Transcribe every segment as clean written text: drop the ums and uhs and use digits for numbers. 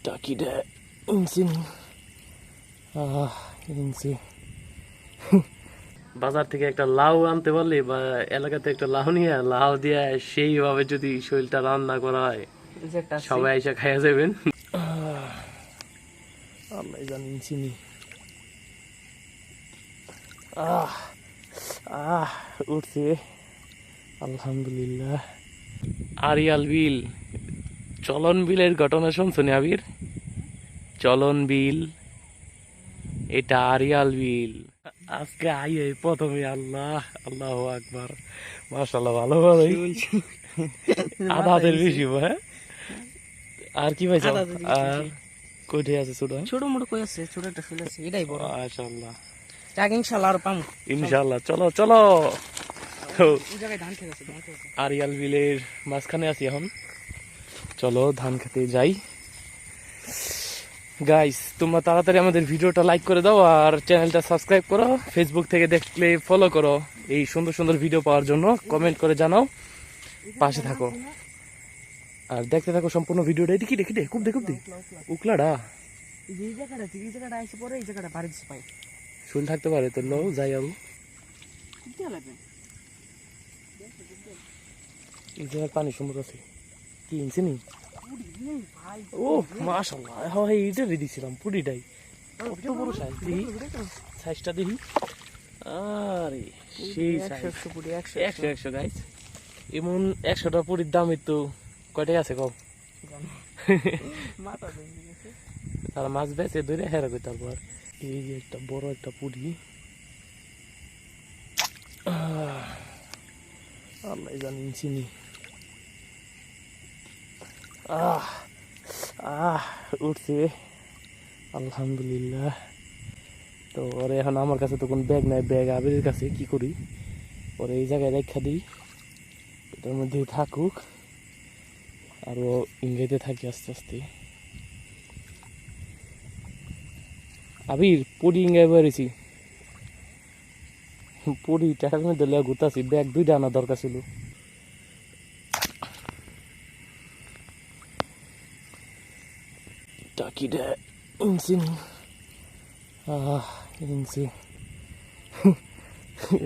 টাকিটা ইনসিন ইনসি বাজার থেকে একটা লাউ আনতে পারলে বা এলাকাতে একটা লাউ নিয়ে লাউ দিয়ে সেইভাবে যদি শরীরটা রান্না করা হয় সবাই এসে খাইয়া যাবেন। আল্লাহ জানেন চিনি উঠছে আলহামদুলিল্লাহ। আরিয়াল বিল, চলন বিলের ঘটনা শুনছনি আবির? চলন বিল, এটা আরিয়াল বিল। আজকে আইয়ে প্রথমে আল্লাহ আল্লাহু আকবার, মাশাআল্লাহ ভালো ভালোই আধা হাতের বেশি। হ্যাঁ আর কি পাইছো? আর কইতে আছে ছোট ছোট মোটো কই আছে? ছোট একটা ফুল আছে, এটাই বড়। মাশাআল্লাহ, টাক ইনশাআল্লাহ আর পামু ইনশাআল্লাহ। চলো চলো, ওই জায়গায় ধান খেত আছে, আরিয়াল বিলের মাঝখানে আছি এখন। চলো ধান খেতে যাই। গাইস তোমরা তাড়াতাড়ি আমাদের ভিডিওটা লাইক করে দাও আর চ্যানেলটা সাবস্ক্রাইব করো। ফেসবুক থেকে দেখলে ফলো করো এই সুন্দর সুন্দর ভিডিও পাওয়ার জন্য। কমেন্ট করে জানাও, পাশে থাকো আর দেখতে থাকো সম্পূর্ণ ভিডিওটা। এটি কি দেখি দে খুব দেখুব দে উকলাডা এই জায়গাটা আইছে পরে এই জায়গাটা বাড়ি দিছে পাই শুন থাকতে পারে তো। লো যাই আরো এই জায়গার পানি সুন্দর আছে। কি ইনছিনি? ও মাশাআল্লাহ, হ্যাঁ এইটা দিছিলাম পুরিটাই। কত বড় সাইজ দেখি, সাইজটা দেখি। আরে সেই 100 পুরি, 100 গাইস। এমন 100টা পুরির দাম তো কয়টাই আছে কম? তারা মাছ বেচে ধরে হেরা কই। তারপর এই যে একটা বড় একটা পুরি, আল্লাহ জানেন চিনি। উঠছে আলহামদুলিল্লাহ। তো ওরে এখন আমার কাছে তো কোনো ব্যাগ নাই, ব্যাগ আবিরের কাছে। কি করি ওরে এই জায়গায় রেখা দিই, এটার মধ্যে থাকুক আরো ইংরেজিতে থাকি আস্তে আস্তে। আবির পুরি ইংরেজি বেড়েছি, পুরি টাকার মধ্যে ঘুরতেছি। ব্যাগ 2টা আনা দরকার ছিল। টাকিটা ইনসিন ইনসি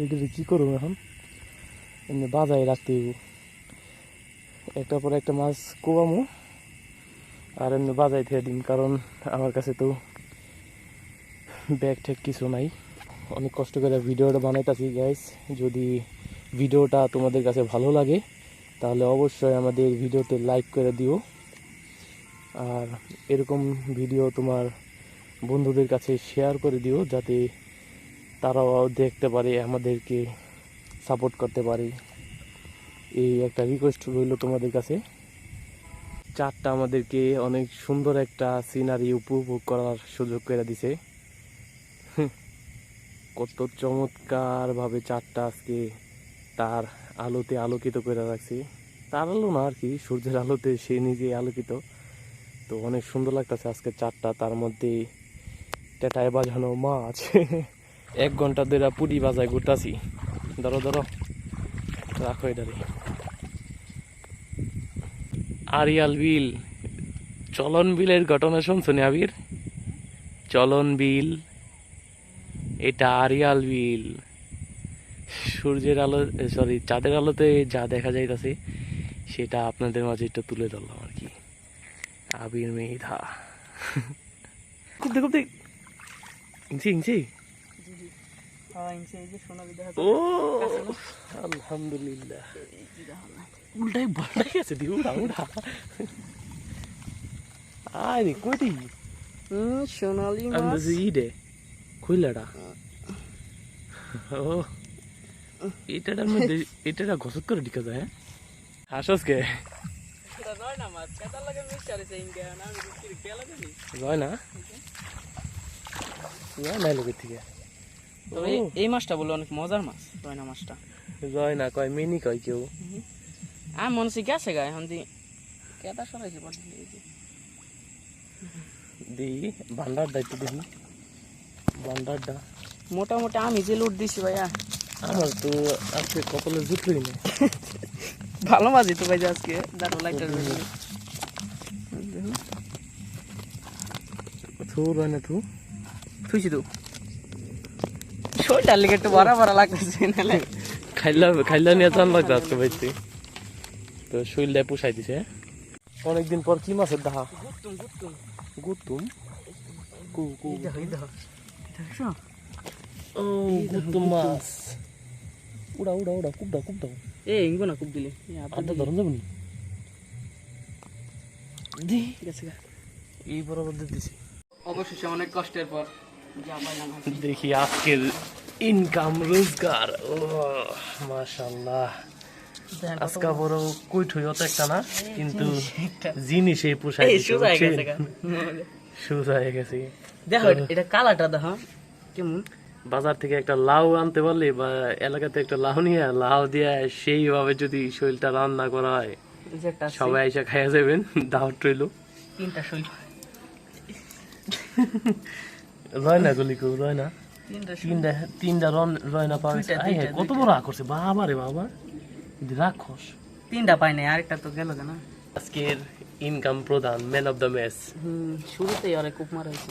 এইটা কি করবো এখন? এমনি বাজায় রাখতে হইব, একটা পরে একটা মাছ কোবামো আর এমনি বাজাই থেকে দিন। কারণ আমার কাছে তো ব্যাগ ঠ্যাগ কিছু নাই। অনেক কষ্ট করে ভিডিওটা বানাইতেছি গাইস। যদি ভিডিওটা তোমাদের কাছে ভালো লাগে তাহলে অবশ্যই আমাদের ভিডিওতে লাইক করে দিও আর এরকম ভিডিও তোমার বন্ধুদের কাছে শেয়ার করে দিও, যাতে তারাও দেখতে পারে, আমাদেরকে সাপোর্ট করতে পারে। এই একটা রিকোয়েস্ট রইল তোমাদের কাছে। চারটা আমাদেরকে অনেক সুন্দর একটা সিনারি উপভোগ করার সুযোগ করে দিছে। কত চমৎকার ভাবে চারটা আজকে তার আলোতে আলোকিত করে রাখছে। তার আলো না আর কি, সূর্যের আলোতে সে নিজে আলোকিত। তো অনেক সুন্দর লাগতেছে আজকে চারটা। তার মধ্যে টেটায় বাজানো মাছ। 1 ঘন্টা ধরে পুরি বাজায় ঘুরতাছি। ধরো ধরো রাখো এটারে। আরিয়াল বিল, চলন বিলের ঘটনা শুনছনি আবির? চলন বিল, এটা আরিয়াল বিল। সূর্যের আলো সরি চাঁদের আলোতে যা দেখা যাইতাছে সেটা আপনাদের মাঝে একটু তুলে ধরলাম আর কি। আবির মেধা খুব দেখ দেখ ইনছি ইনছি। ও আলহামদুলিল্লাহ, উল্টাই বাল্টাই আছে দি উড়া উড়া। আরে কইটি সোনালি মাছ ইডে কইলাডা। ও এটার মধ্যে এটা ঘষত করে ঢিকা যায়। হাসস কে এই মাছটা বলে অনেক মজার মাছ। রয়না মাছটা রয়না কয় মিনি কয় কেউ। আমি মনে হচ্ছে গেছে গায়ে এখন দি কেটা সরাইছে দেখি ভান্ডার দায়িত্ব দেখি। ভান্ডারটা মোটামুটি আমি যে লুট দিছি ভাইয়া, আমার তো আজকে কপালে জুটলই না। ভালো মাছই তো ভাই আজকে। দাঁড়ো লাইটার থু রয়না থু থুইছি তো শরীরটা লেগে একটু বড় বড় লাগতেছে নালে খাইলা নিয়ে চান লাগবে আজকে বাইতে তো শরীরটা পুষাই দিছে অনেকদিন পর কি মাছের দেখা গুতুম কু কু ও গুতুম মাছ উড়া উড়া উড়া কুপ দাও এ ইঙ্গো না খুব দিলে আদা ধরন যাবেন দি ঠিক আছে এই বরাবর দিছি অবশেষে অনেক কষ্টের পর যা পাইলাম দেখি আজকের ইনকাম রোজগার ও মাশাআল্লাহ আজকা বড় কইঠ হইতো একটা না কিন্তু জিনিস এই পোষাই দিছে সুজা হয়ে গেছে দেখো এটা কালারটা দেখো কেমন বাজার থেকে একটা লাউ আনতে পারলে বা এলাকাতে একটা লাউ নিয়ে লাউ দিয়ে সেইভাবে যদি শরীরটা রান্না করা হয় সবাই এসে খাইয়া যাবেন দাওয়াত রইল তিনটা শৈল রয়না গলিকো রয়না তিনটা রয়না পাওয়া গেছে কত বড় করছে বাবা রে বাবা রাক্ষস তিনটা পাই নাই আরেকটা তো গেল না আজকের ইনকাম প্রধান ম্যান অফ দ্য ম্যাচ শুরুতেই অনেক কুপ মারা হয়েছে